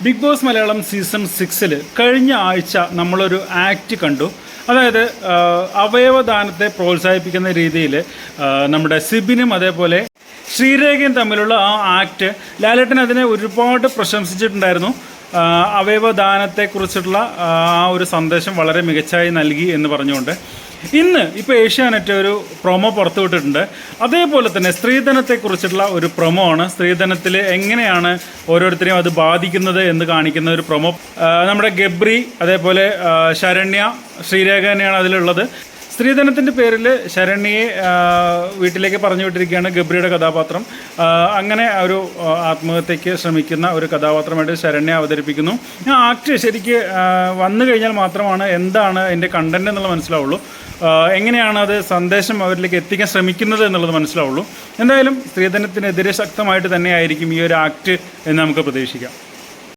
Big boss Malayalam season 6-ൽ കഴിഞ്ഞ ആഴ്ച നമ്മളൊരു ആക്ട് കണ്ടു. അതായത് അവയവദാനത്തെ പ്രോത്സാഹിപ്പിക്കുന്ന രീതിയിൽ നമ്മുടെ സിബിനും അതേപോലെ ശ്രീരേഖയും തമ്മിലുള്ള ആ ആക്ട് ലാലേട്ടൻ അതിനെ ഒരുപാട് പ്രശംസിച്ചിട്ടുണ്ടായിരുന്നു. അവയവദാനത്തെക്കുറിച്ചിട്ടുള്ള ആ ഒരു സന്ദേശം വളരെ മികച്ചായി നൽകി എന്ന് പറഞ്ഞുകൊണ്ട് ഇപ്പോൾ ഏഷ്യാനെറ്റ് ഒരു പ്രൊമോ പുറത്തുവിട്ടിട്ടുണ്ട്. അതേപോലെ തന്നെ സ്ത്രീധനത്തെക്കുറിച്ചിട്ടുള്ള ഒരു പ്രൊമോ ആണ്. സ്ത്രീധനത്തിൽ എങ്ങനെയാണ് ഓരോരുത്തരെയും അത് ബാധിക്കുന്നത് എന്ന് കാണിക്കുന്ന ഒരു പ്രൊമോ. നമ്മുടെ ഗബ്രി അതേപോലെ ശരണ്യ, ശ്രീരേഖ തന്നെയാണ് അതിലുള്ളത്. സ്ത്രീധനത്തിൻ്റെ പേരിൽ ശരണ്യയെ വീട്ടിലേക്ക് പറഞ്ഞു വിട്ടിരിക്കുകയാണ് ഗബ്രിയുടെ കഥാപാത്രം. അങ്ങനെ ഒരു ആത്മഹത്യയ്ക്ക് ശ്രമിക്കുന്ന ഒരു കഥാപാത്രമായിട്ട് ശരണ്യ അവതരിപ്പിക്കുന്നു. ആ ആക്ട് ശരിക്ക് വന്നു കഴിഞ്ഞാൽ മാത്രമാണ് എന്താണ് അതിൻ്റെ കണ്ടന്റ് എന്നുള്ളത് മനസ്സിലാവുള്ളൂ, എങ്ങനെയാണ് അത് സന്ദേശം അവരിലേക്ക് എത്തിക്കാൻ ശ്രമിക്കുന്നത് എന്നുള്ളത് മനസ്സിലാവുള്ളൂ. എന്തായാലും സ്ത്രീധനത്തിനെതിരെ ശക്തമായിട്ട് തന്നെയായിരിക്കും ഈ ഒരു ആക്ട് എന്ന് നമുക്ക് പ്രതീക്ഷിക്കാം.